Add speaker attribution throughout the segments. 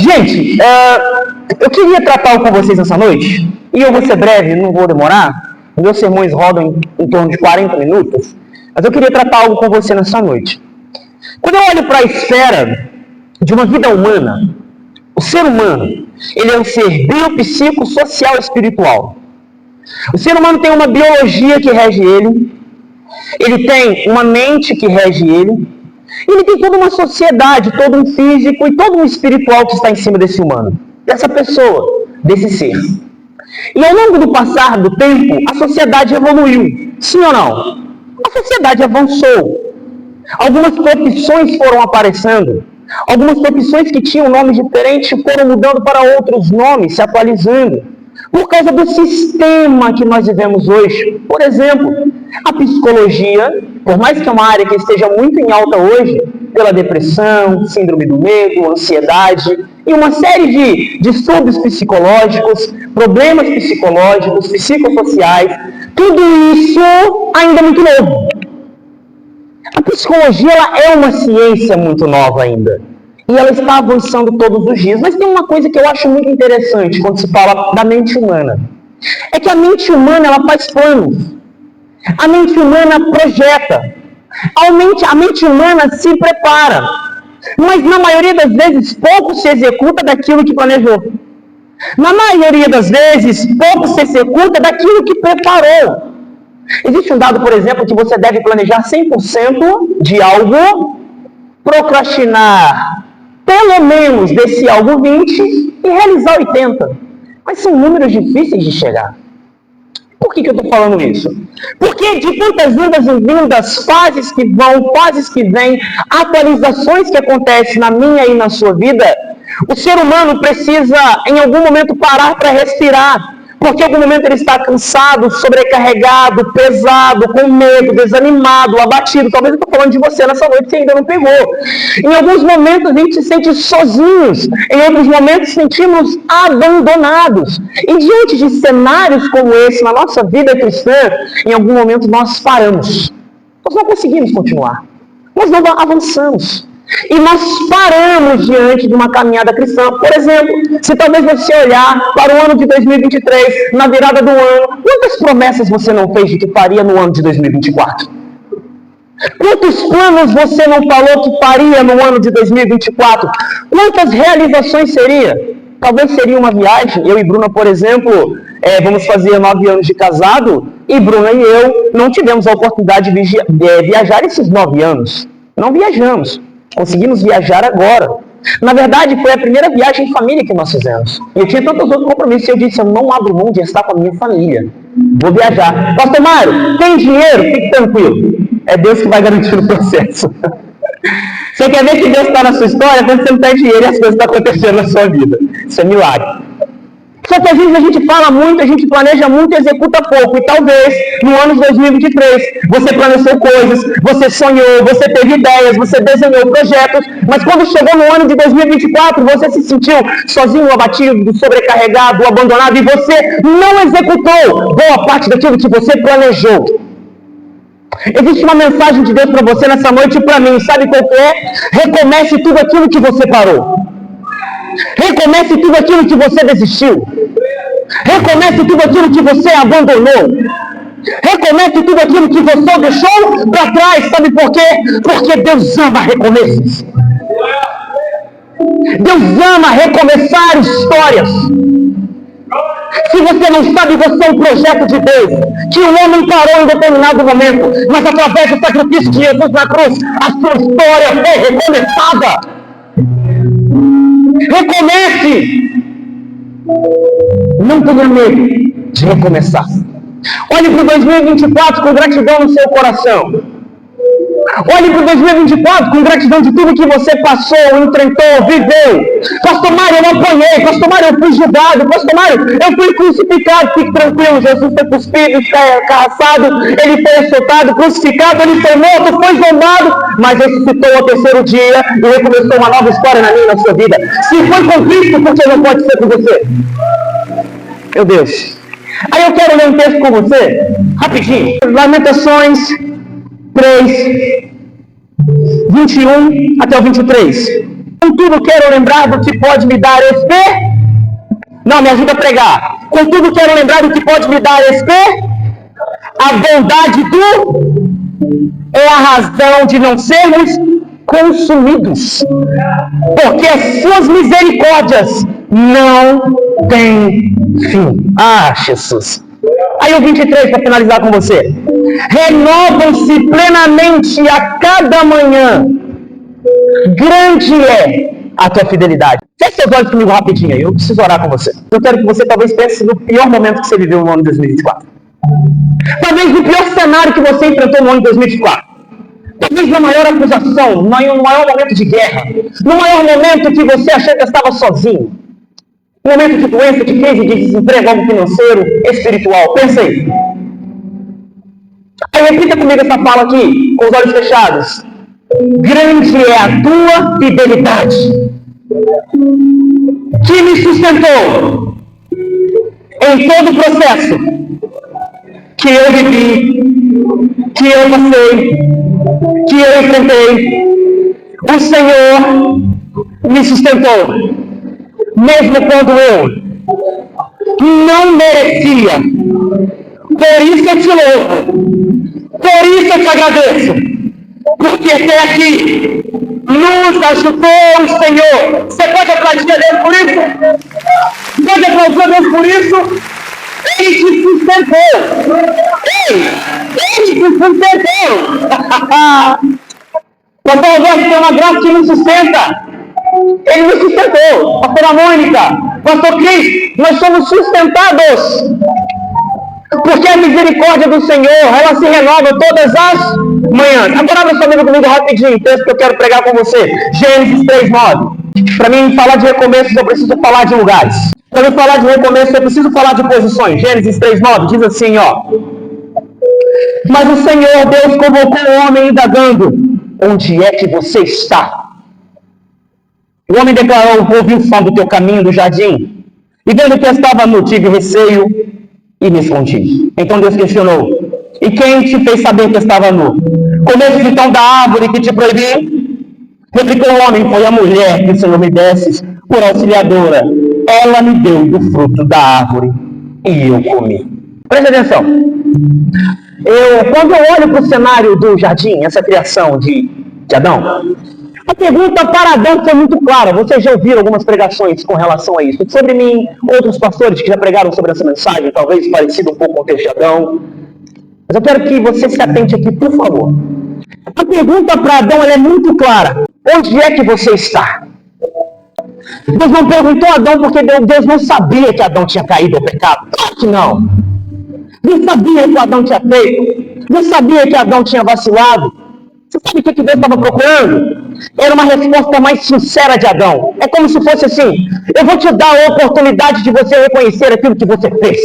Speaker 1: Gente, eu queria tratar algo com vocês nessa noite, e eu vou ser breve, não vou demorar. Meus sermões rodam em torno de 40 minutos, mas eu queria tratar algo com você nessa noite. Quando eu olho para a esfera de uma vida humana, o ser humano, ele é um ser biopsíquico, social e espiritual. O ser humano tem uma biologia que rege ele tem uma mente que rege ele tem toda uma sociedade, todo um físico e todo um espiritual que está em cima desse humano, dessa pessoa, desse ser. E ao longo do passar do tempo, a sociedade evoluiu, sim ou não? A sociedade avançou. Algumas profissões foram aparecendo, algumas profissões que tinham nomes diferentes foram mudando para outros nomes, se atualizando, por causa do sistema que nós vivemos hoje. Por exemplo, a psicologia, por mais que é uma área que esteja muito em alta hoje, pela depressão, síndrome do medo, ansiedade, e uma série de distúrbios psicológicos, problemas psicológicos, psicossociais, tudo isso ainda é muito novo. A psicologia ela é uma ciência muito nova ainda. E ela está avançando todos os dias. Mas tem uma coisa que eu acho muito interessante quando se fala da mente humana. É que a mente humana ela faz planos. A mente humana projeta. A mente humana se prepara. Mas na maioria das vezes pouco se executa daquilo que planejou. Na maioria das vezes pouco se executa daquilo que preparou. Existe um dado, por exemplo, que você deve planejar 100% de algo, procrastinar pelo menos desse algo 20% e realizar 80%. Mas são números difíceis de chegar. Por que eu estou falando isso? Porque de tantas vindas e vindas, fases que vão, fases que vêm, atualizações que acontecem na minha e na sua vida, o ser humano precisa em algum momento parar para respirar. Porque em algum momento ele está cansado, sobrecarregado, pesado, com medo, desanimado, abatido. Talvez eu estou falando de você nessa noite que ainda não pegou. Em alguns momentos a gente se sente sozinhos. Em outros momentos sentimos abandonados. E diante de cenários como esse na nossa vida cristã, em algum momento nós paramos. Nós não conseguimos continuar. Nós não avançamos. E nós paramos diante de uma caminhada cristã. Por exemplo, se talvez você olhar para o ano de 2023, na virada do ano, quantas promessas você não fez de que faria no ano de 2024? Quantos planos você não falou que faria no ano de 2024? Quantas realizações seria? Talvez seria uma viagem. Eu e Bruna, por exemplo, vamos fazer 9 anos de casado, e Bruna e eu não tivemos a oportunidade de viajar esses 9 anos. Não viajamos. Conseguimos viajar agora. Na verdade, foi a primeira viagem em família que nós fizemos. E eu tinha tantos outros compromissos. E eu disse, eu não abro mão de estar com a minha família. Vou viajar. Pastor Mário, tem dinheiro? Fique tranquilo. É Deus que vai garantir o processo. Você quer ver que Deus está na sua história? Quando você não tem dinheiro e as coisas estão acontecendo na sua vida. Isso é milagre. Só que às vezes a gente fala muito, a gente planeja muito e executa pouco. E talvez no ano de 2023 você planejou coisas, você sonhou, você teve ideias, você desenhou projetos, mas quando chegou no ano de 2024 você se sentiu sozinho, abatido, sobrecarregado, abandonado e você não executou boa parte daquilo que você planejou. Existe uma mensagem de Deus para você nessa noite e para mim, sabe qual que é? Recomece tudo aquilo que você parou. Recomece tudo aquilo que você desistiu. Recomece tudo aquilo que você abandonou. Recomece tudo aquilo que você deixou para trás. Sabe por quê? Porque Deus ama recomeços. Deus ama recomeçar histórias. Se você não sabe, você é um projeto de Deus, que o homem parou em determinado momento, mas através do sacrifício de Jesus na cruz, a sua história foi recomeçada. Recomece! Não tenha medo de recomeçar. Olhe para o 2024 com gratidão no seu coração. Olhe para o 2024 com gratidão de tudo que você passou, enfrentou, viveu. Pastor Mário, eu não apanhei. Pastor Mário, eu fui julgado. Pastor Mário, eu fui crucificado. Fique tranquilo, Jesus foi cuspido, escarraçado, ele foi açoitado, crucificado, ele foi morto, foi zombado, mas ressuscitou ao terceiro dia e recomeçou uma nova história na minha e na sua vida. Se foi com Cristo, por que não pode ser com você? Meu Deus. Aí eu quero ler um texto com você, rapidinho. Lamentações 3, 21 até o 23. Contudo, Contudo, quero lembrar do que pode me dar Não, me ajuda a pregar. Contudo, quero lembrar do que pode me dar a bondade é a razão de não sermos consumidos, porque as suas misericórdias não têm fim. Ah, Jesus. Aí o 23, para finalizar com você. Renovam-se plenamente a cada manhã. Grande é a tua fidelidade. Feche seus olhos comigo rapidinho aí, eu preciso orar com você. Eu quero que você talvez pense no pior momento que você viveu no ano de 2024. Talvez no pior cenário que você enfrentou no ano de 2024. Talvez na maior acusação, no maior momento de guerra, no maior momento que você achou que estava sozinho, no momento de doença, de crise, de desemprego, algo financeiro, espiritual. Pensa aí. Aí repita comigo essa fala aqui, com os olhos fechados. Grande é a tua fidelidade, que me sustentou em todo o processo que eu vivi, que eu passei, que eu enfrentei. O Senhor me sustentou, mesmo quando eu não merecia. Por isso eu te louvo, por isso eu te agradeço, porque até aqui nos ajudou o Senhor. Você pode aplaudir a Deus por isso? Pode aplaudir a Deus por isso? Ele te sustentou. Ele te sustentou. Pastor Roberto tem uma graça que me sustenta. Ele me sustentou. Pastora Mônica, Pastor Cris, nós somos sustentados. Porque a misericórdia do Senhor, ela se renova todas as manhãs. Agora abra sua Bíblia comigo rapidinho, texto que eu quero pregar com você. Gênesis 3:9. Para mim falar de recomeço, eu preciso falar de lugares. Para mim falar de recomeço, eu preciso falar de posições. Gênesis 3:9 diz assim, ó. Mas o Senhor Deus convocou o homem indagando: onde é que você está? O homem declarou: ouvi o som do teu caminho do jardim, e vendo que estava nu, tive receio e me escondi. Então Deus questionou: e quem te fez saber que estava nu? Comeste então da árvore que te proibi? Replicou o homem: foi a mulher que o Senhor me desse por auxiliadora. Ela me deu do fruto da árvore e eu comi. Preste atenção. Quando eu olho para o cenário do jardim, essa criação de Adão, a pergunta para Adão foi muito clara. Vocês já ouviram algumas pregações com relação a isso. Sobre mim, outros pastores que já pregaram sobre essa mensagem, talvez parecido um pouco com o texto de Adão. Mas eu quero que você se atente aqui, por favor. A pergunta para Adão ela é muito clara. Onde é que você está? Deus não perguntou a Adão porque Deus não sabia que Adão tinha caído ao pecado. Claro que não. Deus sabia que Adão tinha feito. Deus sabia que Adão tinha vacilado. Você sabe o que Deus estava procurando? Era uma resposta mais sincera de Adão. É como se fosse assim: eu vou te dar a oportunidade de você reconhecer aquilo que você fez.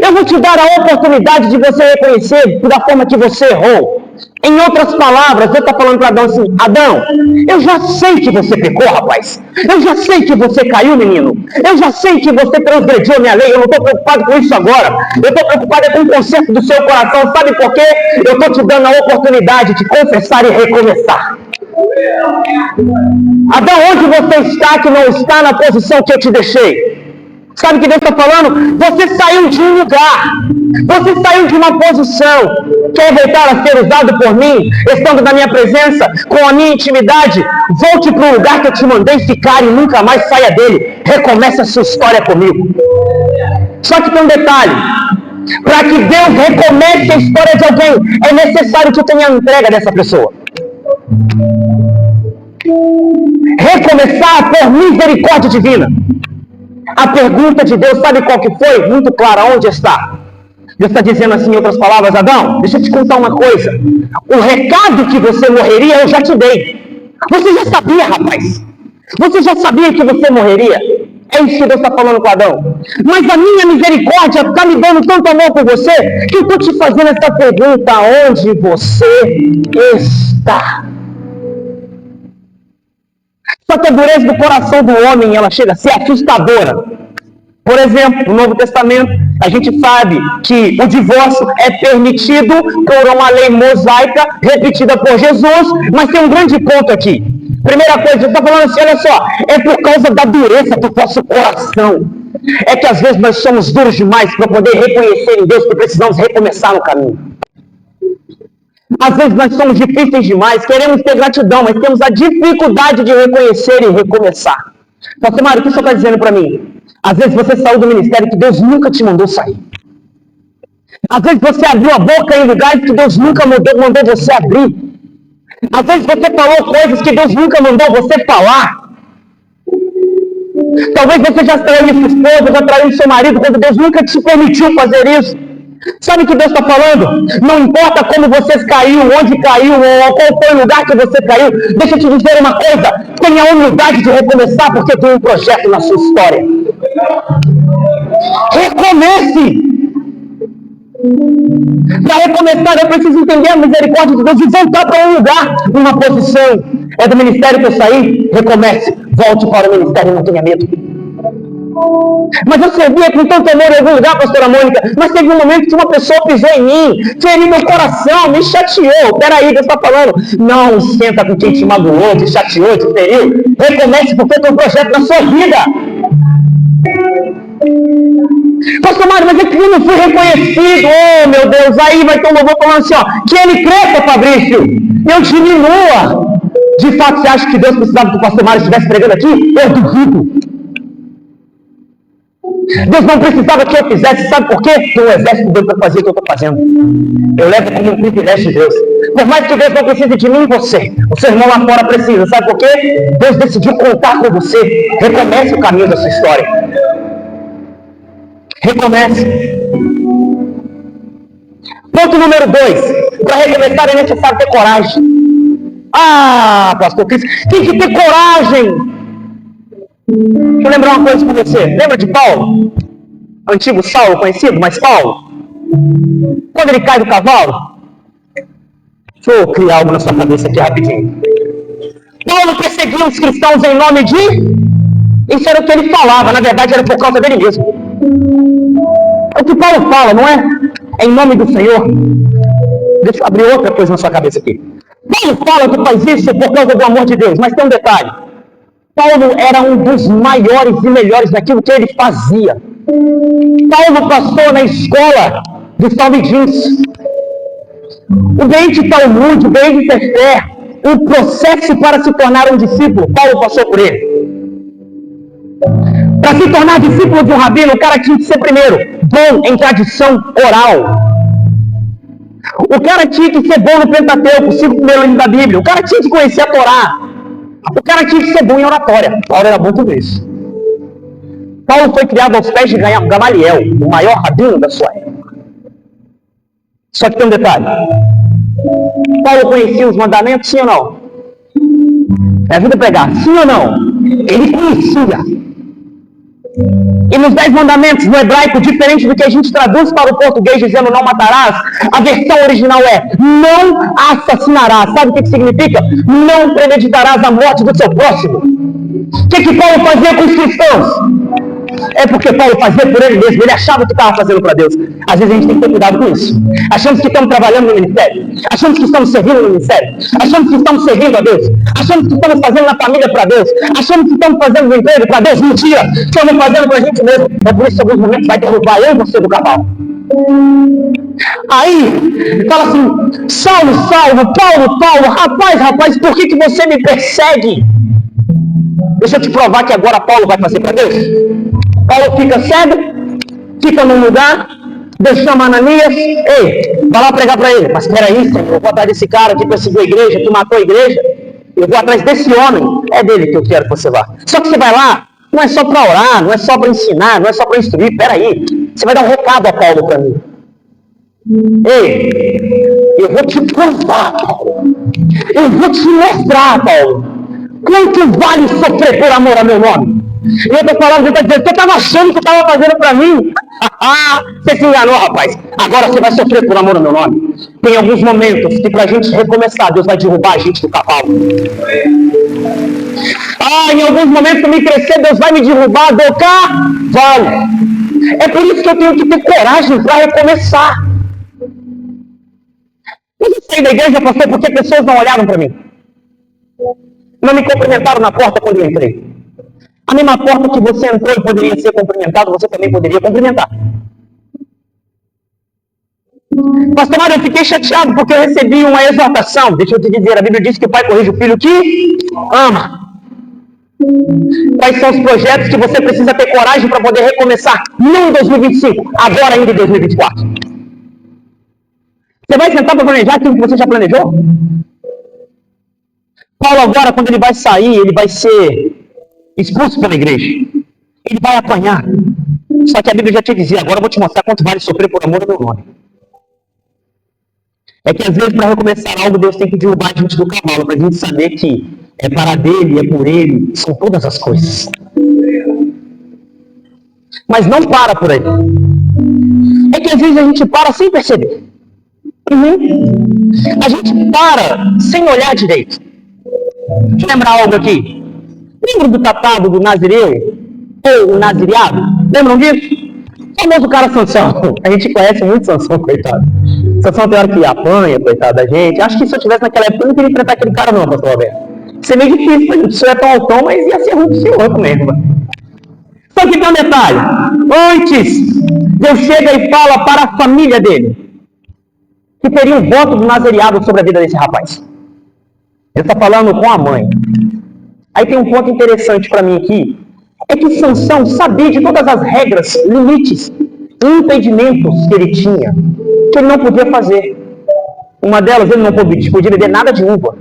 Speaker 1: Eu vou te dar a oportunidade de você reconhecer da forma que você errou. Em outras palavras, Deus está falando para Adão assim: Adão, eu já sei que você pecou, rapaz. Eu já sei que você caiu, menino. Eu já sei que você transgrediu a minha lei. Eu não estou preocupado com isso agora. Eu estou preocupado com o conserto do seu coração. Sabe por quê? Eu estou te dando a oportunidade de confessar e recomeçar. Adão, onde você está que não está na posição que eu te deixei? Sabe o que Deus está falando? Você saiu de um lugar, você saiu de uma posição. Quer voltar a ser usado por mim, estando na minha presença, com a minha intimidade? Volte para o lugar que eu te mandei ficar e nunca mais saia dele. Recomece a sua história comigo. Só que tem um detalhe: para que Deus recomece a história de alguém, é necessário que tenha a entrega dessa pessoa. Recomeçar por misericórdia divina. A pergunta de Deus, sabe qual que foi? Muito clara: onde está? Deus está dizendo assim, em outras palavras: Adão, deixa eu te contar uma coisa. O recado que você morreria, eu já te dei. Você já sabia, rapaz. Você já sabia que você morreria. É isso que Deus está falando com Adão. Mas a minha misericórdia está me dando tanto amor por você, que eu estou te fazendo essa pergunta: onde você está? Só que a dureza do coração do homem, ela chega a ser assustadora. Por exemplo, no Novo Testamento, a gente sabe que o divórcio é permitido por uma lei mosaica repetida por Jesus, mas tem um grande ponto aqui. Primeira coisa, ele está falando assim, olha só, é por causa da dureza do vosso coração. É que às vezes nós somos duros demais para poder reconhecer em Deus que precisamos recomeçar no caminho. Às vezes nós somos difíceis demais, queremos ter gratidão, mas temos a dificuldade de reconhecer e recomeçar. Pastor Mário, o que o senhor está dizendo para mim? Às vezes você saiu do ministério que Deus nunca te mandou sair. Às vezes você abriu a boca em lugares que Deus nunca mandou você abrir. Às vezes você falou coisas que Deus nunca mandou você falar. Talvez você já traiu sua esposa, já traiu seu marido, quando Deus nunca te permitiu fazer isso. Sabe o que Deus está falando? Não importa como você caiu, onde caiu, ou qual foi o lugar que você caiu. Deixa eu te dizer uma coisa. Tenha a humildade de recomeçar, porque tem um projeto na sua história. Recomece! Para recomeçar, eu preciso entender a misericórdia de Deus e voltar para um lugar, uma posição. É do ministério que eu saí? Recomece. Volte para o ministério e não tenha medo. Mas eu servia com tanto amor em algum lugar, pastora Mônica, mas teve um momento que uma pessoa pisou em mim, feriu meu coração, me chateou. Peraí, Deus está falando. Não senta com quem te magoou, te chateou, te feriu. Recomece, porque tem um projeto na sua vida. Pastor Mário, mas é que eu não fui reconhecido. Oh, meu Deus, aí vai ter um louvor falando assim, ó, que ele cresça, Fabrício, eu diminua. De fato, você acha que Deus precisava que o pastor Mário estivesse pregando aqui? Eu duvido. Deus não precisava que eu fizesse, sabe por quê? Porque o exército deu para fazer o que eu estou fazendo. Eu levo como um privilégio de Deus. Por mais que Deus não precise de mim e você, o seu irmão lá fora precisa, sabe por quê? Deus decidiu contar com você. Recomece o caminho da sua história. Recomece. Ponto número 2. Para recomeçar é necessário ter coragem. Ah, pastor Cris, tem que ter coragem. Deixa eu lembrar uma coisa com você. Lembra de Paulo? Antigo Saulo, conhecido, mas Paulo? Quando ele cai do cavalo? Deixa eu criar algo na sua cabeça aqui rapidinho. Paulo perseguia os cristãos em nome de... Isso era o que ele falava, na verdade era por causa dele mesmo. É o que Paulo fala, não é? É em nome do Senhor. Deixa eu abrir outra coisa na sua cabeça aqui. Paulo fala que faz isso por causa do amor de Deus, mas tem um detalhe. Paulo era um dos maiores e melhores naquilo que ele fazia. Paulo passou na escola de Salmidins. O Beit Talmud, o Beit Sefer, o processo para se tornar um discípulo, Paulo passou por ele. Para se tornar discípulo de um rabino, o cara tinha que ser primeiro bom em tradição oral. O cara tinha que ser bom no Pentateuco, 5 primeiros livros da Bíblia. O cara tinha que conhecer a Torá. O cara tinha que ser bom em oratória. Paulo era bom com isso. Paulo foi criado aos pés de Gamaliel, o maior rabino da sua época. Só que tem um detalhe. Paulo conhecia os mandamentos, sim ou não? Me ajuda a pregar, sim ou não? Ele conhecia. E nos 10 mandamentos, no hebraico, diferente do que a gente traduz para o português dizendo não matarás, a versão original é não assassinarás. Sabe o que significa? Não premeditarás a morte do seu próximo. O que Paulo fazia com os cristãos? É porque Paulo fazia por ele mesmo. Ele achava que estava fazendo para Deus. Às vezes a gente tem que ter cuidado com isso. Achamos que estamos trabalhando no ministério. Achamos que estamos servindo no ministério. Achamos que estamos servindo a Deus. Achamos que estamos fazendo na família para Deus. Achamos que estamos fazendo no emprego para Deus. Mentira! Estamos fazendo para a gente mesmo. É por isso que em alguns momentos vai derrubar eu e você do cavalo. Aí, fala assim, Saulo, Paulo, rapaz, por que você me persegue? Deixa eu te provar que agora Paulo vai fazer para Deus. Paulo fica cego, fica num lugar, Deus chama Ananias, ei, vai lá pregar para ele. Mas espera aí, Senhor, eu vou atrás desse cara que perseguiu a igreja, que matou a igreja, eu vou atrás desse homem, é dele que eu quero que você vá. Só que você vai lá, não é só para orar, não é só para ensinar, não é só para instruir, espera aí, você vai dar um recado a Paulo para mim. Ei, eu vou te provar, Paulo, eu vou te mostrar, Paulo, quanto vale sofrer por amor ao meu nome? E eu estou falando, você está dizendo, você estava achando que estava fazendo para mim? Você se enganou, rapaz. Agora você vai sofrer por amor ao meu nome. Tem alguns momentos que para a gente recomeçar, Deus vai derrubar a gente do cavalo. Em alguns momentos me crescer, Deus vai me derrubar do cavalo. É por isso que eu tenho que ter coragem para recomeçar. Eu saí da igreja, pastor, porque pessoas não olharam para mim. Não me cumprimentaram na porta quando eu entrei. A mesma porta que você entrou e poderia ser cumprimentado, você também poderia cumprimentar. Pastor Mário, eu fiquei chateado porque eu recebi uma exortação. Deixa eu te dizer, a Bíblia diz que o pai corrige o filho que ama. Quais são os projetos que você precisa ter coragem para poder recomeçar? Não em 2025, agora ainda em 2024. Você vai sentar para planejar aquilo que você já planejou? Paulo agora, quando ele vai sair, ele vai ser expulso pela igreja. Ele vai apanhar. Só que a Bíblia já te dizia, agora eu vou te mostrar quanto vale sofrer por amor do meu nome. É que às vezes para recomeçar algo, Deus tem que derrubar a gente do cavalo, para a gente saber que é para dele, é por ele, são todas as coisas. Mas não para por aí. É que às vezes a gente para sem perceber. A gente para sem olhar direito. Deixa eu lembrar algo aqui. Lembra do tratado do Nazireu? Ou o Nazireado? Lembram disso? O famoso cara Sansão. A gente conhece muito Sansão, coitado. Sansão tem hora que apanha, coitado da gente. Acho que se eu tivesse naquela época, eu não queria enfrentar aquele cara não, pastor Roberto. Isso é meio difícil, mas o senhor é tão altão, mas ia ser ruim do senhor mesmo. Só que tem um detalhe. Antes, Deus chega e fala para a família dele que teria um voto do Nazireado sobre a vida desse rapaz. Ele está falando com a mãe. Aí tem um ponto interessante para mim aqui. É que Sansão sabia de todas as regras, limites, impedimentos que ele tinha, que ele não podia fazer. Uma delas, ele não podia beber nada de uva.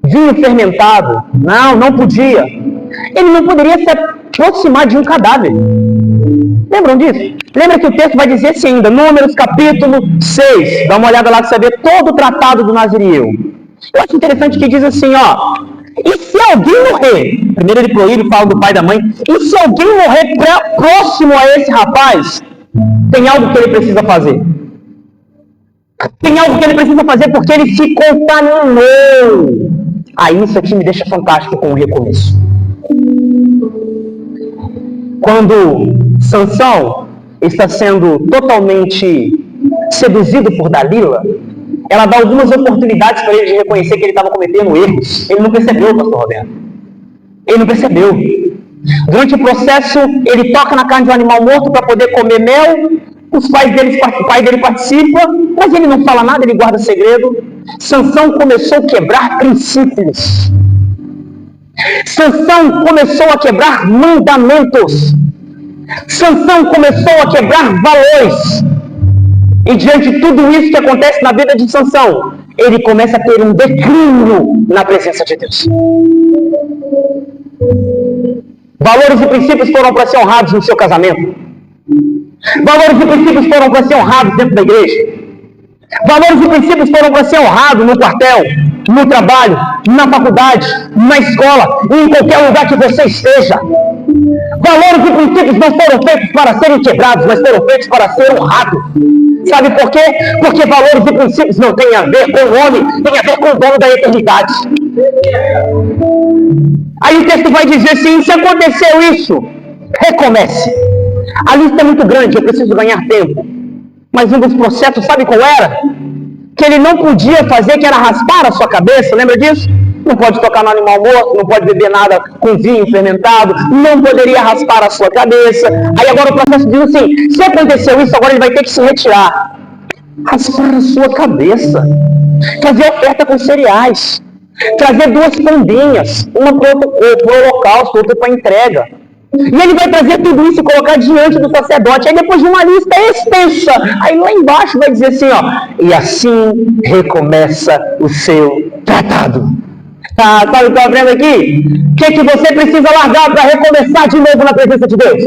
Speaker 1: Vinho fermentado. Não podia. Ele não poderia se aproximar de um cadáver. Lembram disso? Lembra que o texto vai dizer assim ainda, Números capítulo 6. Dá uma olhada lá que você vê todo o tratado do Nazireu. Eu acho interessante que diz assim, e se alguém morrer, primeiro ele proíbe, fala do pai e da mãe, e se alguém morrer próximo a esse rapaz, tem algo que ele precisa fazer. Tem algo que ele precisa fazer porque ele se contaminou. Aí isso aqui me deixa fantástico com o recomeço. Quando Sansão está sendo totalmente seduzido por Dalila, ela dá algumas oportunidades para ele de reconhecer que ele estava cometendo erros. Ele não percebeu, pastor Roberto. Ele não percebeu. Durante o processo, ele toca na carne de um animal morto para poder comer mel. O pai dele participa, mas ele não fala nada, ele guarda segredo. Sansão começou a quebrar princípios. Sansão começou a quebrar mandamentos. Sansão começou a quebrar valores. E diante de tudo isso que acontece na vida de Sansão, ele começa a ter um declínio na presença de Deus. Valores e princípios foram para ser honrados no seu casamento. Valores e princípios foram para ser honrados dentro da igreja. Valores e princípios foram para ser honrados no quartel, no trabalho, na faculdade, na escola, em qualquer lugar que você esteja. Valores e princípios não foram feitos para serem quebrados, mas foram feitos para ser honrados. Sabe por quê? Porque valores e princípios não têm a ver com o homem, tem a ver com o dono da eternidade. Aí o texto vai dizer assim, se aconteceu isso, recomece. A lista é muito grande, eu preciso ganhar tempo. Mas um dos processos, sabe qual era? Que ele não podia fazer, que era raspar a sua cabeça, lembra disso? Não pode tocar no animal morto, não pode beber nada com vinho fermentado, não poderia raspar a sua cabeça. Aí agora o processo diz assim, se aconteceu isso, agora ele vai ter que se retirar. Raspar a sua cabeça. Fazer oferta com cereais. Trazer 2 pombinhas, uma para o holocausto, outra para entrega. E ele vai trazer tudo isso e colocar diante do sacerdote. Aí depois de uma lista extensa, aí lá embaixo vai dizer assim, e assim recomeça o seu tratado. Sabe o que eu aprendo aqui? O que você precisa largar para recomeçar de novo na presença de Deus?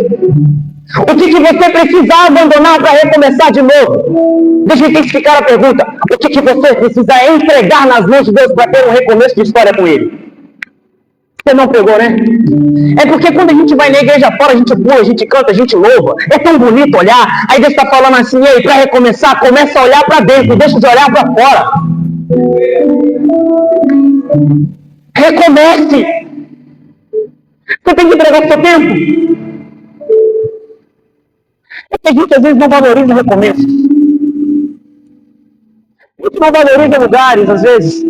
Speaker 1: O que você precisa abandonar para recomeçar de novo? Deixa eu intensificar a pergunta. O que você precisa entregar nas mãos de Deus para ter um recomeço de história com Ele? Você não pegou, né? É porque quando a gente vai na igreja fora, a gente pula, a gente canta, a gente louva. É tão bonito olhar. Aí Deus está falando assim, ei, para recomeçar, começa a olhar para dentro, deixa de olhar para fora. Recomece. Você tem que entregar o seu tempo. É que a gente às vezes não valoriza recomeços. A gente não valoriza lugares, às vezes.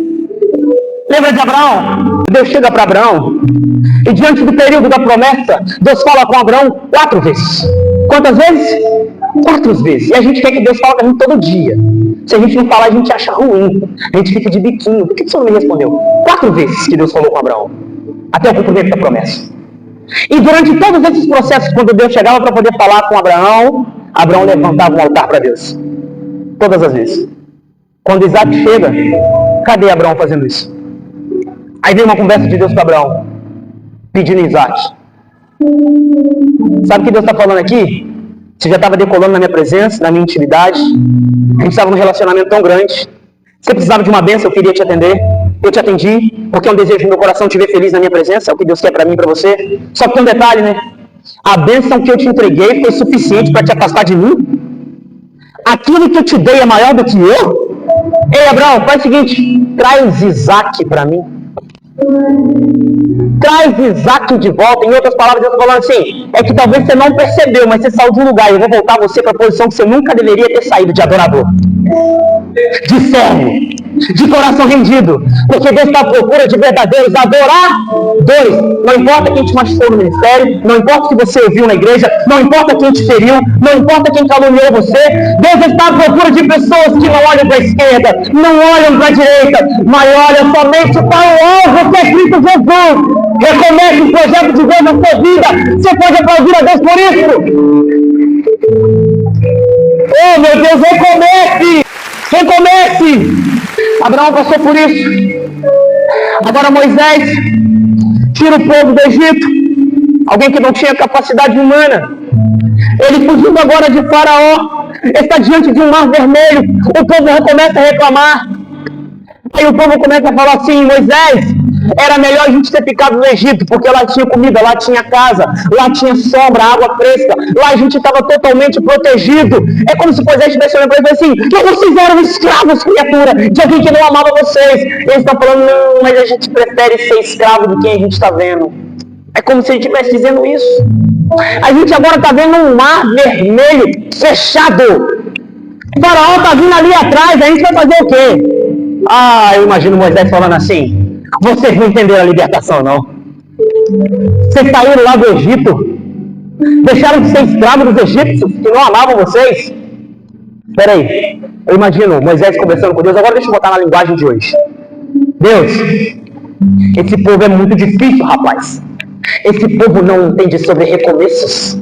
Speaker 1: Lembra de Abraão? Deus chega para Abraão e diante do período da promessa, Deus fala com Abraão 4 vezes. Quantas vezes? 4 vezes. E a gente quer que Deus fale com a gente todo dia. Se a gente não falar, a gente acha ruim. A gente fica de biquinho. Por que você não me respondeu? 4 vezes que Deus falou com Abraão. Até o cumprimento da promessa. E durante todos esses processos, quando Deus chegava para poder falar com Abraão, Abraão levantava um altar para Deus. Todas as vezes. Quando Isaac chega, cadê Abraão fazendo isso? Aí vem uma conversa de Deus para Abraão, pedindo Isaac. Sabe o que Deus está falando aqui? Você já estava decolando na minha presença, na minha intimidade. A gente estava num relacionamento tão grande. Você precisava de uma bênção, eu queria te atender. Eu te atendi, porque é um desejo do meu coração te ver feliz na minha presença. É o que Deus quer para mim e para você. Só que tem um detalhe, né? A bênção que eu te entreguei foi suficiente para te afastar de mim? Aquilo que eu te dei é maior do que eu? Ei, Abraão, faz o seguinte. Traz Isaac para mim. Traz Isaac de volta. Em outras palavras, Deus está falando assim, é que talvez você não percebeu, mas você saiu de um lugar e eu vou voltar você para a posição que você nunca deveria ter saído, de adorador, de servo, de coração rendido, porque Deus está à procura de verdadeiros adoradores. Não importa quem te machucou no ministério, não importa o que você ouviu na igreja, não importa quem te feriu, não importa quem caluniou você. Deus está à procura de pessoas que não olham para a esquerda, não olham para a direita, mas olham somente para o alvo, que é Cristo Jesus. Recomece o projeto de Deus na sua vida. Você pode aplaudir a Deus por isso? Oh, meu Deus, recomece! Recomece! Abraão passou por isso. Agora Moisés tira o povo do Egito. Alguém que não tinha capacidade humana. Ele fugindo agora de Faraó. Está diante de um mar vermelho. O povo recomeça a reclamar. Aí o povo começa a falar assim, Moisés, era melhor a gente ter ficado no Egito, porque lá tinha comida, lá tinha casa, lá tinha sombra, água fresca, lá a gente estava totalmente protegido. É como se Moisés estivesse olhando para ele e assim, que vocês eram escravos, criatura, de alguém que não amava vocês. Ele está falando, não, mas a gente prefere ser escravo do que a gente está vendo. É como se ele estivesse dizendo isso. A gente agora está vendo um mar vermelho, fechado. O faraó está vindo ali atrás, a gente vai fazer o quê? Ah, eu imagino Moisés falando assim, vocês não entenderam a libertação, não. Vocês saíram lá do Egito, deixaram de ser escravos dos egípcios, que não amavam vocês. Espera aí, eu imagino Moisés conversando com Deus, agora deixa eu botar na linguagem de hoje. Deus, esse povo é muito difícil, rapaz. Esse povo não entende sobre recomeços.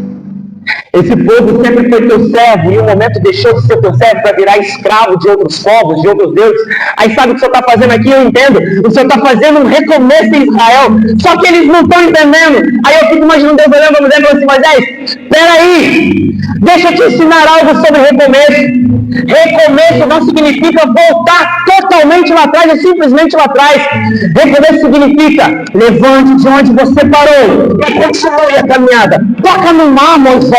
Speaker 1: Esse povo sempre foi teu servo, e em um momento deixou de ser teu servo para virar escravo de outros povos, de outros deuses. Aí sabe o que o Senhor está fazendo aqui? Eu entendo. O Senhor está fazendo um recomeço em Israel. Só que eles não estão entendendo. Aí eu fico imaginando Deus olhando para Moisés e falando assim, Moisés, espera aí, deixa eu te ensinar algo sobre recomeço. Recomeço não significa voltar totalmente lá atrás, ou simplesmente lá atrás. Recomeço significa levante de onde você parou e continue a caminhada. Toca no mar, Moisés.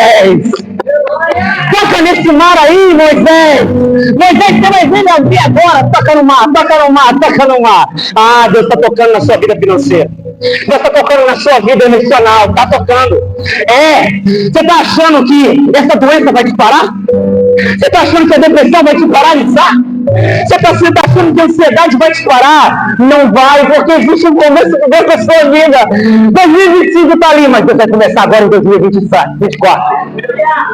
Speaker 1: Toca nesse mar aí, Moisés. Moisés, você vai vendo ali agora. Toca no mar, toca no mar, toca no mar. Ah, Deus está tocando na sua vida financeira. Deus está tocando na sua vida emocional. Está tocando. Você está achando que essa doença vai te parar? Você está achando que a depressão vai te paralisar? Você está achando que a ansiedade vai te parar? Não vai, porque existe um começo de Deus na sua vida. 2025 está ali, mas você vai começar agora em 2024.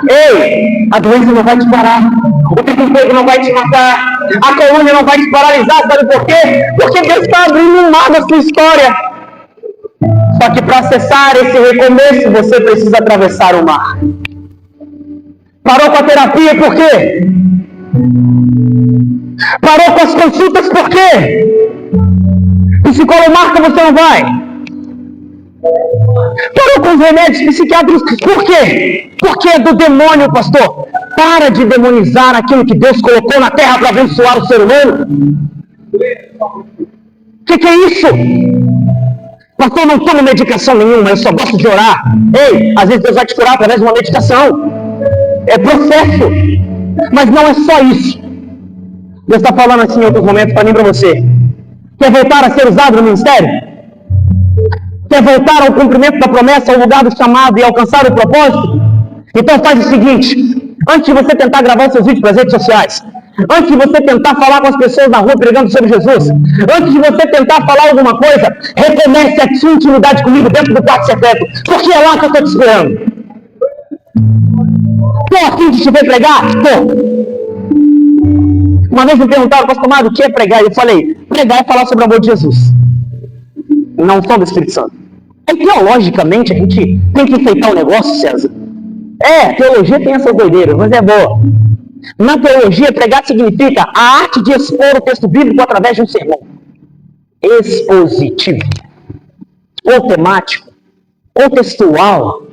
Speaker 1: Ei, a doença não vai te parar. O desemprego não vai te matar. A coluna não vai te paralisar, sabe por quê? Porque Deus está abrindo um mar na sua história. Só que para acessar esse recomeço, você precisa atravessar o mar. Parou com a terapia por quê? Parou com as consultas por quê? Psicólogo marca, você não vai. Parou com os remédios psiquiátricos por quê? Porque é do demônio, pastor. Para de demonizar aquilo que Deus colocou na terra para abençoar o ser humano. O que é isso? Pastor, eu não tomo medicação nenhuma, eu só gosto de orar. Ei, às vezes Deus vai te curar através de uma medicação. É processo, mas não é só isso. Deus está falando assim em outros momentos para mim e para você. Quer voltar a ser usado no ministério? Quer voltar ao cumprimento da promessa, ao lugar do chamado e alcançar o propósito? Então faz o seguinte: antes de você tentar gravar seus vídeos para as redes sociais, antes de você tentar falar com as pessoas na rua pregando sobre Jesus, antes de você tentar falar alguma coisa, recomece a sua intimidade comigo dentro do quarto secreto, porque é lá que eu estou te esperando. Estou afim de te ver pregar? Estou. Uma vez me perguntaram, pastor Mário, o que é pregar? Eu falei, pregar é falar sobre o amor de Jesus, não só do Espírito Santo. Aí, teologicamente, a gente tem que enfeitar o negócio, César. Teologia tem essas doideiras, mas é boa. Na teologia, pregar significa a arte de expor o texto bíblico através de um sermão expositivo, ou temático, ou textual,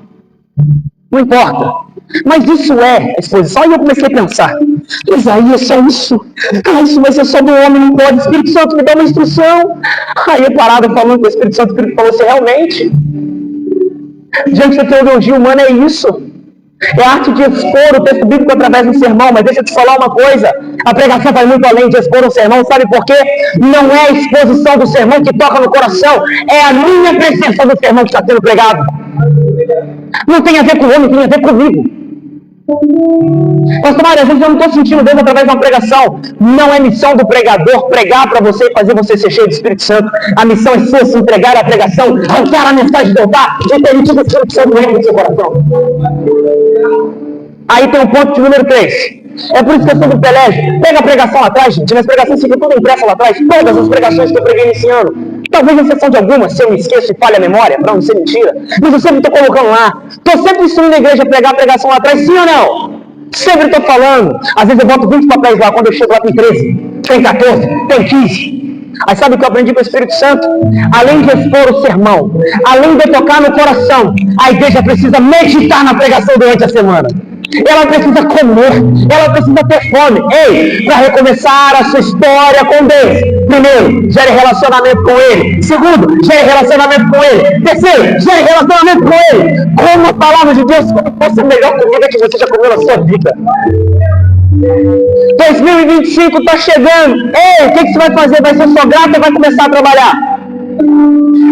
Speaker 1: não importa. Mas isso é exposição. E eu comecei a pensar, mas aí é só isso? Isso vai ser só do homem, não pode. O Espírito Santo me dá uma instrução. Aí eu parado falando que o Espírito Santo falou assim, realmente, diante da teologia humana é isso. É a arte de expor o texto bíblico através do sermão. Mas deixa eu te falar uma coisa, a pregação vai muito além de expor um sermão. Sabe por quê? Não é a exposição do sermão que toca no coração, é a minha presença do sermão que está sendo pregado. Não tem a ver com o homem, tem a ver comigo. Pastor Mário, às vezes eu não estou sentindo Deus através de uma pregação. Não é missão do pregador pregar para você e fazer você ser cheio do Espírito Santo. A missão é sua, se entregar à pregação, arrancar a mensagem do altar e permitir que o Espírito Santo entre no seu coração. Aí tem o ponto de número 3. É por isso que eu sou do Pelégio. Pega a pregação lá atrás, gente. Minhas pregações ficam todas impressas lá atrás. Todas as pregações que eu preguei nesse ano. Talvez a exceção de algumas, se eu me esqueço e falha a memória, para não ser mentira. Mas eu sempre estou colocando lá. Estou sempre instruindo a igreja a pregar a pregação lá atrás, sim ou não? Sempre estou falando. Às vezes eu boto 20 papéis lá, quando eu chego lá tem 13, tem 14, tem 15. Aí sabe o que eu aprendi com o Espírito Santo? Além de expor o sermão, além de tocar no coração, a igreja precisa meditar na pregação durante a semana. Ela precisa comer, ela precisa ter fome. Para recomeçar a sua história com Deus. Primeiro, gere relacionamento com Ele. Segundo, gere relacionamento com Ele. Terceiro, gere relacionamento com Ele. Como a palavra de Deus, como fosse a melhor comida que você já comeu na sua vida. 2025 está chegando. O que você vai fazer? Vai ser só grata ou vai começar a trabalhar?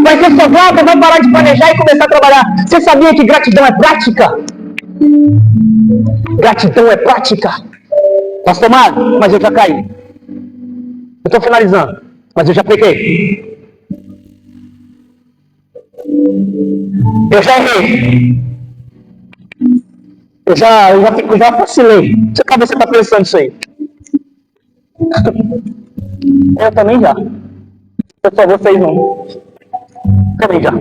Speaker 1: Vai ser só grata ou vai parar de planejar e começar a trabalhar? Você sabia que gratidão é prática? Gratidão é prática. Pastor Mário, mas eu já caí. Eu estou finalizando, mas eu já peguei. Eu já errei. Eu já vacilei. Talvez você está pensando isso aí. Eu também já. Eu só vocês não. Também já.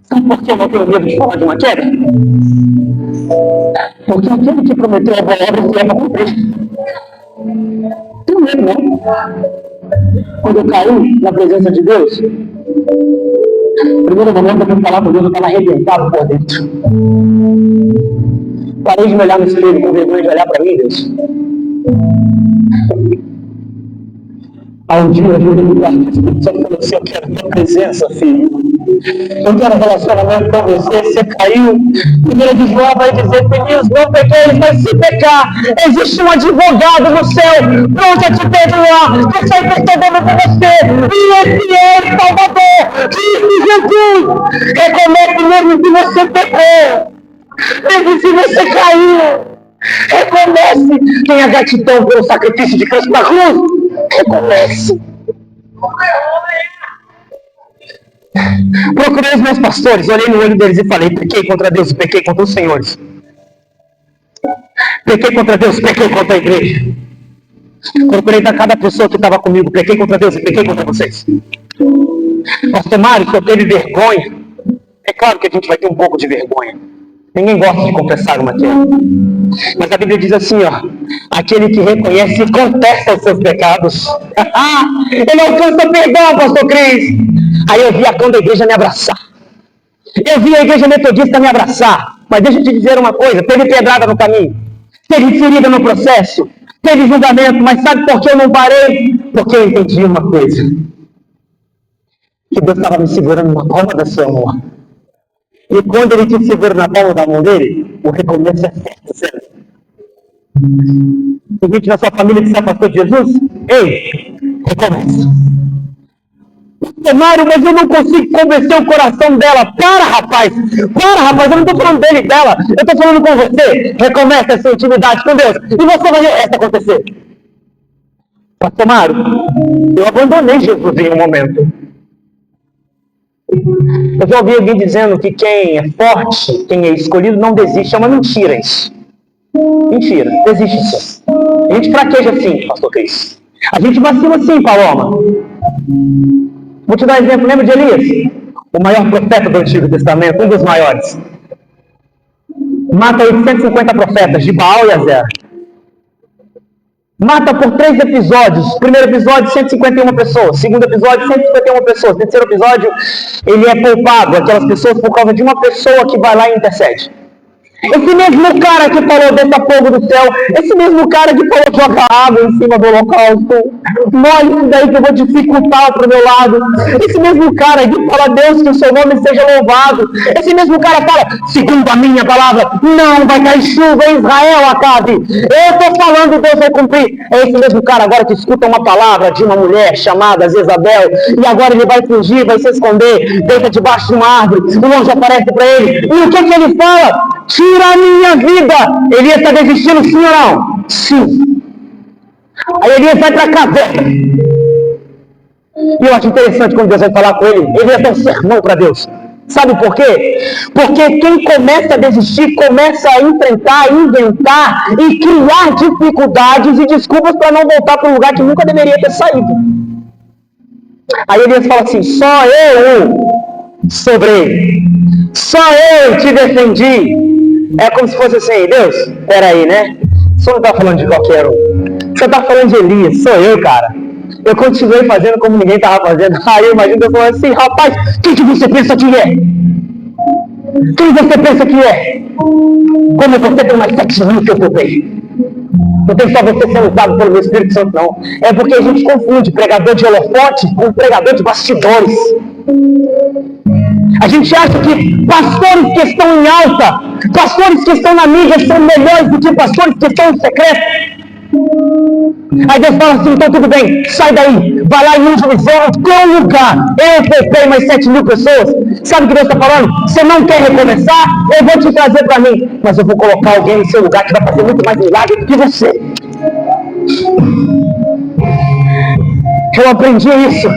Speaker 1: Sabe por que eu não tenho medo de falar de uma queda? Porque aquele que prometeu a boa obra se leva a cumprir. Não lembro, não. Quando eu caí na presença de Deus, no primeiro momento eu fui falar com Deus, eu estava arrebentado por dentro. Parei de me olhar no espelho com vergonha de olhar para mim, Deus. Aí um dia eu vi o Espírito Santo falou assim, eu quero tua presença, filho. Eu quero relacionamento com você. Você caiu. Primeiro de João vai dizer, filhos, não pequeis, mas se pecar, existe um advogado no céu, pronto a te perdoar, que sai percebendo por você. E esse é o Salvador, Cristo Jesus. Recomece mesmo se você pecou, mesmo se você caiu. Recomece. Tenha gratidão pelo sacrifício de Cristo na cruz. Recomece. Procurei os meus pastores, olhei no olho deles e falei, pequei contra Deus e pequei contra os senhores. Pequei contra Deus, pequei contra a igreja. Procurei da cada pessoa que estava comigo, pequei contra Deus e pequei contra vocês. Pastor Mário, que eu teve vergonha. É claro que a gente vai ter um pouco de vergonha. Ninguém gosta de confessar uma queda. Mas a Bíblia diz assim, aquele que reconhece e contesta os seus pecados. Ele alcança perdão, pastor Cris. Aí eu vi a cão da igreja me abraçar. Eu vi a igreja metodista me abraçar. Mas deixa eu te dizer uma coisa, teve pedrada no caminho. Teve ferida no processo. Teve julgamento. Mas sabe por que eu não parei? Porque eu entendi uma coisa. Que Deus estava me segurando na palma da sua mão. E quando Ele te segura na palma da mão dele, o recomeço é certo. Tem gente na sua família que se afastou de Jesus? Ei, recomeça. Mário, mas eu não consigo convencer o coração dela. Para, rapaz, eu não estou falando dele e dela. Eu estou falando com você. Recomece a sua intimidade com Deus. E você vai ver essa acontecer. Pastor Mário, eu abandonei Jesus em um momento. Eu já ouvi alguém dizendo que quem é forte, quem é escolhido, não desiste. É uma mentira isso. Mentira, desiste sim. A gente fraqueja sim, pastor Cris. A gente vacila sim, Paloma. Vou te dar um exemplo. Lembra de Elias? O maior profeta do Antigo Testamento, um dos maiores. Mata 850 profetas, de Baal e Azera. Mata por 3 episódios. Primeiro episódio, 151 pessoas. Segundo episódio, 151 pessoas. Terceiro episódio, ele é poupado, aquelas pessoas, por causa de uma pessoa que vai lá e intercede. Esse mesmo cara que falou desça fogo do céu, esse mesmo cara que falou joga água em cima do holocausto, molha isso daí que eu vou dificultar para o meu lado. Esse mesmo cara que fala, Deus, que o seu nome seja louvado. Esse mesmo cara fala, segundo a minha palavra, não vai cair chuva em Israel, Acabe. Eu estou falando, Deus vai cumprir. É esse mesmo cara agora que escuta uma palavra de uma mulher chamada Jezabel, e agora ele vai fugir, vai se esconder, deita debaixo de uma árvore, o anjo aparece para ele, e o que ele fala? Tira a minha vida. Elias está desistindo, sim ou não? Sim. Aí Elias vai para a caverna. E eu acho interessante quando Deus vai falar com ele. Elias dá um sermão para Deus. Sabe por quê? Porque quem começa a desistir, começa a enfrentar, inventar e criar dificuldades e desculpas para não voltar para um lugar que nunca deveria ter saído. Aí Elias fala assim, só eu sobrei. Só eu te defendi. É como se fosse assim, Deus, peraí, né? Você não está falando de qualquer um. Você está falando de Elias, sou eu, cara. Eu continuei fazendo como ninguém estava fazendo. Aí eu imagino Deus falando assim, rapaz, quem que você pensa que é? Quem você pensa que é? Como você tem mais 7 mil que eu poupei. Não tem só você sendo usado pelo meu Espírito Santo, não. É porque a gente confunde pregador de holofote com pregador de bastidores. A gente acha que pastores que estão em alta, pastores que estão na mídia são melhores do que pastores que estão em secreto. Aí Deus fala assim, então tudo bem, sai daí, vai lá e unge o teu lugar. Eu poupei mais 7 mil pessoas. Sabe o que Deus está falando? Você não quer recomeçar? Eu vou te trazer para mim, mas eu vou colocar alguém no seu lugar que vai fazer muito mais milagre do que você. Eu aprendi isso.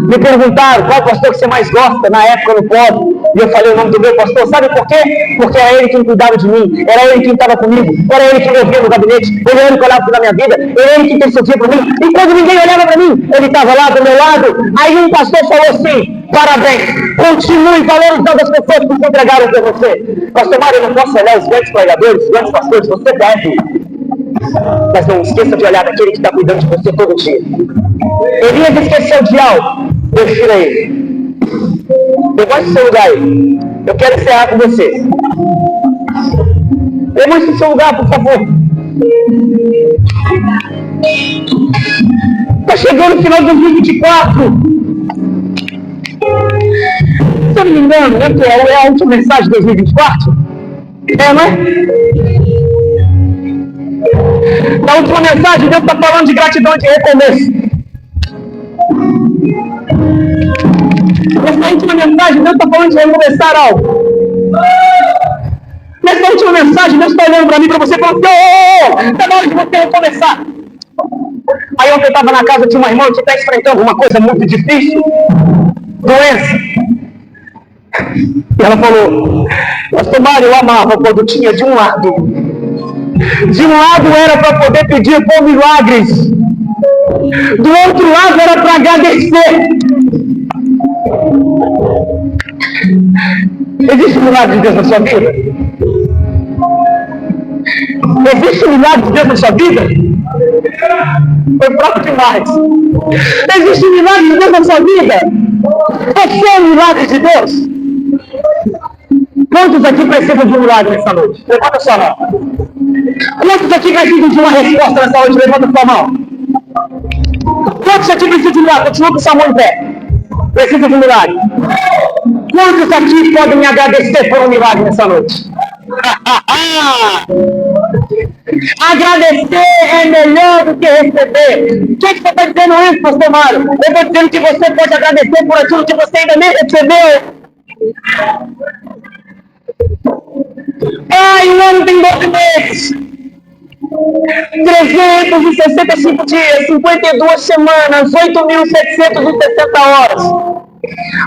Speaker 1: Me perguntaram qual pastor que você mais gosta na época no pódio. E eu falei o nome do meu pastor. Sabe por quê? Porque era ele quem cuidava de mim. Era ele quem estava comigo. Era ele quem me ouvia no gabinete. Ele era ele que olhava para a minha vida. Era ele quem intercedia por mim. E quando ninguém olhava para mim, ele estava lá do meu lado. Aí um pastor falou assim, parabéns, continue valorizando as pessoas que se entregaram por você. Pastor Mário, eu não posso olhar os grandes pregadores, os grandes pastores, você deve. Mas não esqueça de olhar daquele que está cuidando de você todo dia. Elias esqueceu de algo. Deus tira ele. Levante o seu lugar aí. Eu quero encerrar com você. Levante o seu lugar, por favor. Está chegando o final de 2024. Se eu não me engano, né, que é a última mensagem de 2024? É, não é? Na última mensagem, Deus está falando de gratidão e de recomeço. Nessa última mensagem, Deus está falando de recomeçar algo. Nessa última mensagem, Deus está olhando para mim, para você, e falando assim, está na hora de você recomeçar. Aí ontem eu estava na casa de uma irmã que está enfrentando uma coisa muito difícil, doença. E ela falou, pastor Mário, eu amava quando tinha de um lado era para poder pedir por milagres, do outro lado era para agradecer. Existe milagre de Deus na sua vida? Existe milagre de Deus na sua vida? Foi fraco demais. Existe milagre de Deus na sua vida? Você é o milagre de Deus? Quantos aqui precisam de um milagre nessa noite? Levanta a sua mão. Quantos aqui precisam de uma resposta nessa noite? Levanta a sua mão. Quantos aqui precisam de um milagre? Continua com sua mão em pé. Precisa de um milagre. Quantos aqui podem me agradecer por um milagre nessa noite? Agradecer é melhor do que receber. O que você está dizendo isso, pastor Mário? Eu estou dizendo que você pode agradecer por aquilo que você ainda nem recebeu. Um ano tem 12 meses. 365 dias, 52 semanas, 8.760 horas.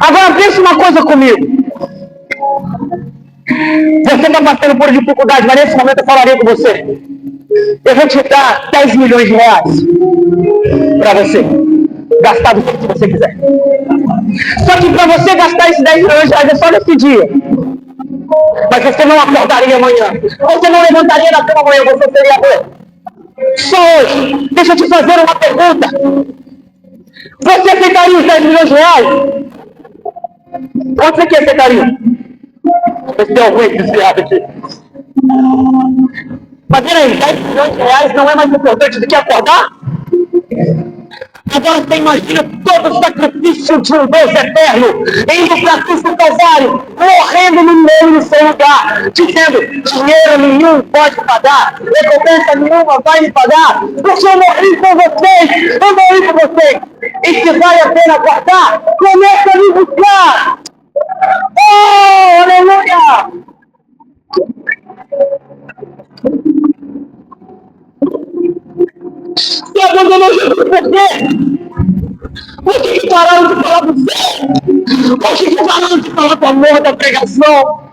Speaker 1: Agora pensa uma coisa comigo. Você está passando por dificuldade, mas nesse momento eu falaria com você. Eu vou te dar 10 milhões de reais para você gastar do que você quiser. Só que para você gastar esses 10 milhões de reais é só nesse dia. Mas você não acordaria amanhã. Você não levantaria da cama amanhã, você seria bom. Só hoje. Deixa eu te fazer uma pergunta. Você aceitaria os 10 milhões de reais? Quanto você que aceitaria? Esse tem alguém desviado aqui. Mas peraí, 10 milhões de reais não é mais importante do que acordar? Agora você imagina todo o sacrifício de um Deus eterno, indo para Cristo Calvário, morrendo no meio do seu lugar, dizendo, dinheiro nenhum pode pagar, recompensa nenhuma vai me pagar, porque eu morri por vocês, eu morri por vocês. E se vale a pena guardar, começa a me buscar. Oh, aleluia! Você abandonou Jesus por quê? Por que pararam de falar do céu? Por que pararam de falar do amor da pregação?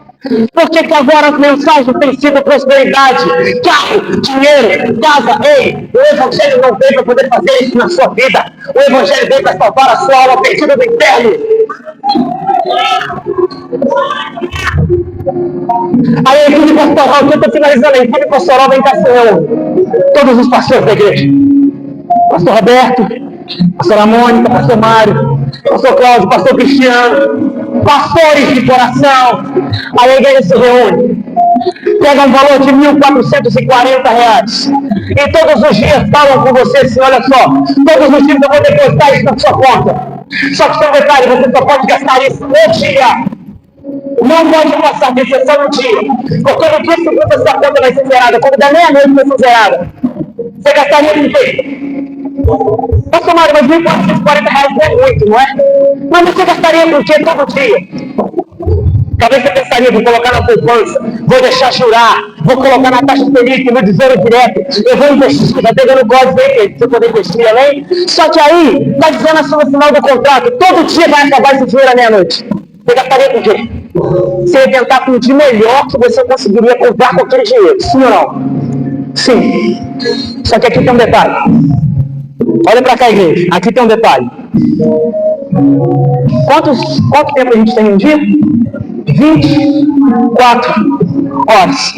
Speaker 1: Por que agora as mensagens têm sido prosperidade, carro, dinheiro, casa? Ei, o Evangelho não veio para poder fazer isso na sua vida. O Evangelho veio para salvar a sua alma perdida do inferno. Aí a equipe pastoral, que eu estou finalizando, a equipe pastoral vem cá, Senhor. Todos os pastores da igreja. Pastor Roberto, pastora Mônica, pastor Mário, pastor Cláudio, pastor Cristiano, pastores de coração. Aí a igreja se reúne, pega um valor de R$1.440 e todos os dias falam com você assim, olha só, todos os dias eu vou depositar isso na sua conta. Só que tem um detalhe, você só pode gastar isso no dia. Não pode passar de só no dia. Porque no dia seguinte a sua conta vai ser zerada. Quando der meia-noite vai ser zerada. Você gastaria com o quê? Pastor Mário, mas R$1.440 não é muito, não é? Mas você gastaria com o quê todo dia? Talvez você pensaria, vou colocar na poupança, vou deixar jurar, vou colocar na taxa Selic, no Tesouro Direto, eu vou investir, vai pegando código aí, pra você poder investir além. Só que aí, está dizendo assim no final do contrato, todo dia vai acabar esse dinheiro à meia-noite. Você gastaria com o quê? Você ia tentar com o de melhor que você conseguiria comprar com aquele dinheiro, sim ou não? Sim. Só que aqui tem um detalhe. Olha para cá, igreja. Aqui tem um detalhe. Quanto tempo a gente tem um dia? 24 horas.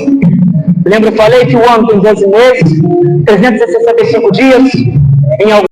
Speaker 1: Lembra, eu falei que o ano tem 12 meses, 365 dias, em alguns